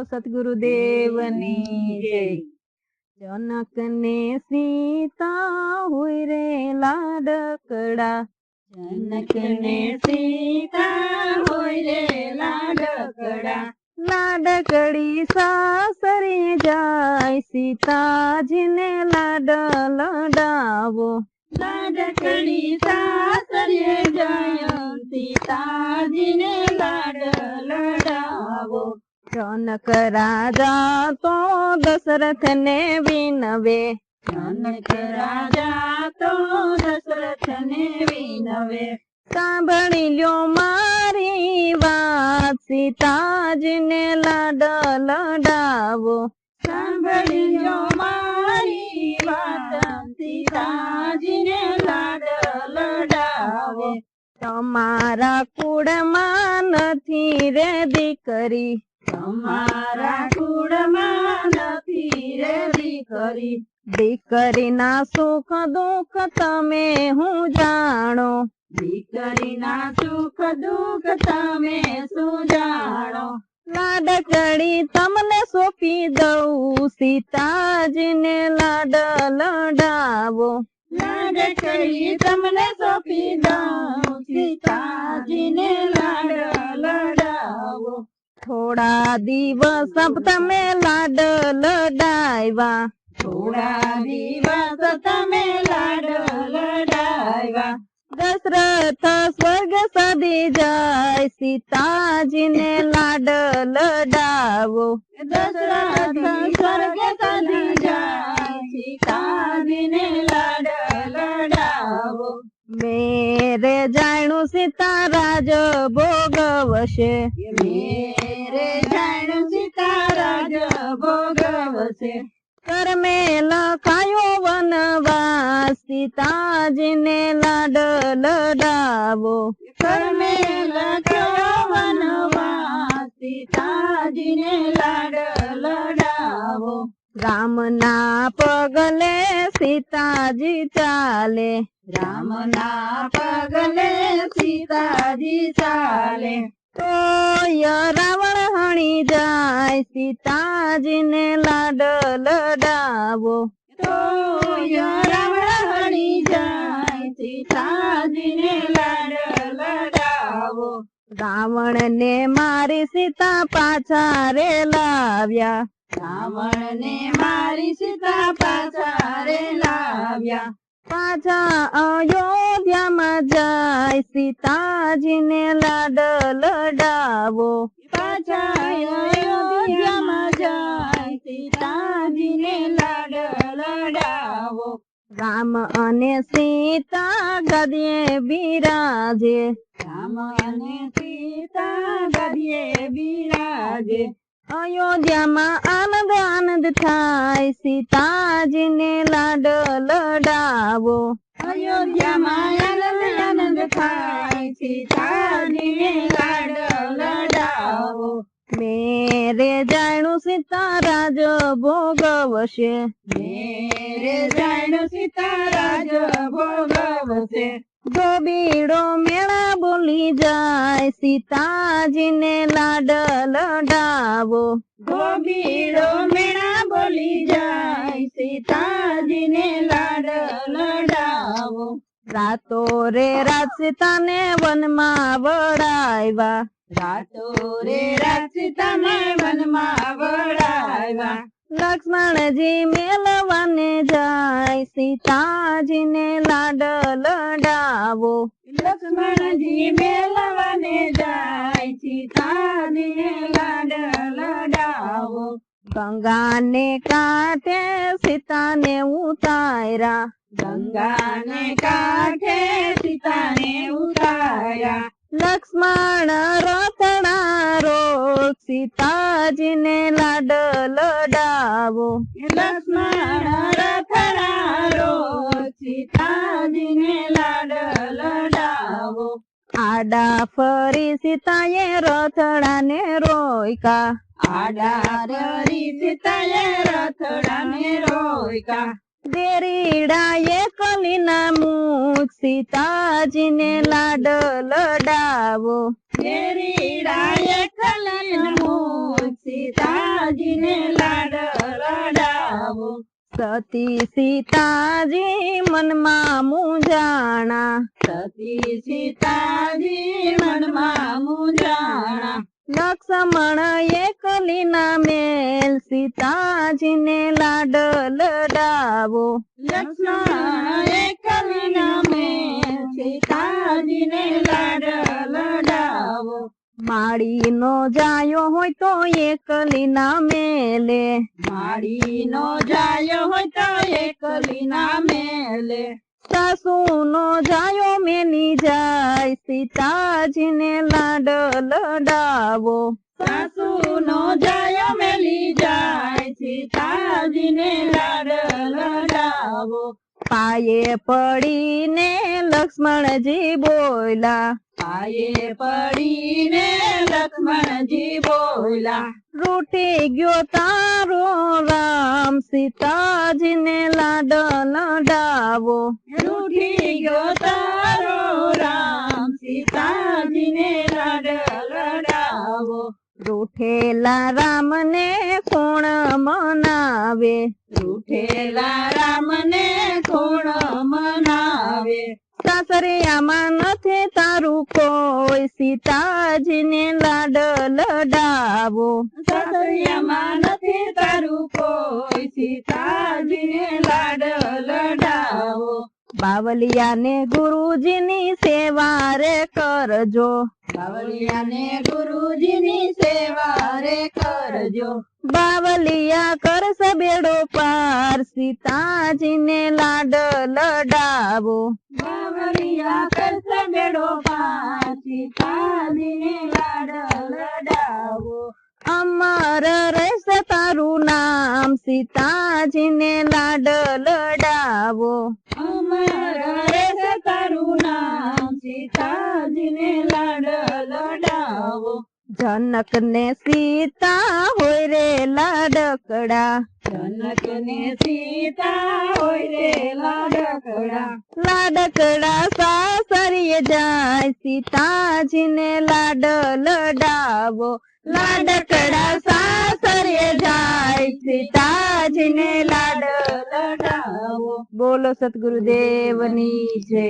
સદગુરુદેવની જય। જનક ને સીતા હોય રે લાડકડા, જનક ને સીતા હોય રે લાડકડા, લાડકડી સાસરે જાય સીતાજીને લાડ લડાવો, લાડકડી સાસરે જાય સીતાજીને લાડ લડાવો। જનક રાજા તો દશરથ ને વિનવે, જનક રાજા તો દશરથ ને વિનવે, સાંભળી લ્યો મારી વાત સીતાજીને લાડ લડાવો, સાંભળી લ્યો મારી વાત સીતાજીને લાડ લડાવો। તમારા કુળમાં નથી રે દીકરી, તમારા કુળમાં નથી રે દીકરી, દીકરીના સુખ દુઃખ તમે હું જાણો, દીકરીના સુખ દુઃખ તમે શું જાણો। લાડકડી તમને સોંપી દઉં સીતાજીને લાડ લડાવો, લાડકડી તમને સોંપી દઉં સીતાજીને લાડ લડાવો। થોડા દિવસ તમે લાડ લડાવ્યા, થોડા દિવસ તમે લાડ લડાવ્યા, દશરથ સ્વર્ગ સદી જાય સીતાજીને લાડ લડાવો, દશરથ સ્વર્ગ સદી જાય સીતાજીને લાડ લડાવો। મેરે જાણું સીતા રાજ ભોગવશે, મેરે જાણું સીતા રાજ ભોગવશે, કર્મે લખાયો વનવાસ સીતાજીને લાડ લડાવો, કર્મે લખ્યો વનવાસ સીતાજીને લાડ લડાવો। રામના પગલે સીતાજી ચાલે, રામના પગલે સીતાજી ચાલે, તોય રાવણ હણી જાય સીતાજીને લાડ લડાવો, તોય રાવણ હણી જાય સીતાજીને લાડ લડાવો। રાવણ ને મારી સીતા પાછા રે લાવ્યા, રાવણને મારી સીતા પાછા રે લાવ્યા, પાછા અયોધ્યામાં જાય સીતાજીને લાડ લડાવો, પાછા અયોધ્યામાં જાય સીતાજીને લાડ લડાવો। રામ અને સીતા ગદીએ બિરાજે, રામ અને સીતા ગદીએ બિરાજે, અયોધ્યામાં આનંદ આનંદ થાય સીતાજીને લાડ લડાવો, અયોધ્યામાં આનંદ આનંદ થાય સીતાજીને લાડ લડાવો। મેરે જાણું સીતા રાજ ભોગવશે, મેરે જાણું સીતા રાજ ભોગવશે, ધોબીડો મેળા બોલી જાય સીતાજીને લાડ લડાવો, ગોબીડો મેળા બોલી જાય સીતાજીને લાડ લડાવો। રાતો રે રાત સીતાને વનમાં વડાવ્યા, રાતો રે રાત સીતાને વનમાં વડાવ્યા, લક્ષ્મણજી મેલવાને જાય સીતાજીને લાડ લડાવો, લક્ષ્મણજી મેલવાને જાય સીતાજીને લાડ લડાવો। ગંગાને કાંઠે સીતાને ઉતાર્યા, ગંગાને કાંઠે સીતાને ઉતાર્યા, લક્ષ્મણ રથડા રોગ સીતાજીને લાડ લડાવો, લક્ષ્મણ રથડા રોગ સીતાજીને લાડ લડાવો। આડા ફરી સીતાએ રથડાને રોક્યા, આડા ફરી સીતાએ રથડાને રોક્યા, દેરીડાએ કલીના મુખ સીતાજીને લાડ લડાવો, દેરીડાએ કલીના કેસરીન મૂછ સીતાજીને લાડ લડાવો. સતી સીતાજી મનમાં મૂંઝાણા, સતી સીતાજી મનમાં મૂંઝાણા. લક્ષ્મણ એકલીના મેલ સીતાજીને લાડ લડાવો. લક્ષ્મણ એકલીના મેલ સીતાજીને લાડ લડાવો. માળીનો જાયો હોય તો એકલીના મેલે, માળીનો જાયો હોય તો એકલીના મેલે. સાસુનો જાયો મેલી જાય સીતાજીને લાડ લડાવો. સાસુનો જાયો મેલી જાય સીતાજીને લાડ લડાવો. પાયે પડીને લક્ષ્મણજી બોલ્યા, પાયે પડીને લક્ષ્મણજી બોલ્યા. રૂઠી ગયો તારો રામ સીતાજીને લાડ લડાવો. રૂઠી ગયો તારો રામ સીતાજીને લાડ લડાવો. રૂઠેલા રામને કોણ મનાવે, રૂઠેલા રામને કોણ મનાવે. સાસરે આમાં નથી તારું કોઈ સીતાજીને લાડ લડાવો. સાસરિયામાં નથી તારું કોઈ સીતાજીને લાડ લડાવો. બાવલિયાને ગુરુજીની સેવા રે કરજો, બાવળિયાને ગુરુજીની સેવા રે કરજો. બાવલિયા કરશે બેડો પાર સીતાજીને લાડ લડાવો. બાવળિયા કરશે બેડો પાર સીતાજીને લાડ લડાવો. અમર રહેશે તારું નામ સીતાજીને લાડ લડાવો. અમર રહેશે તારું નામ સીતાજીને લાડ લડાવો. જનક ને સીતા હોય રે લાડકડા, જનક ને સીતા હોય રે લાડકડા. લાડકડા સાસરીએ જાય સીતાજીને લાડ લડાવો. લાડકડા સાસરીએ જાય સીતાજીને લાડ લડાવો. બોલો સતગુરુદેવની જય.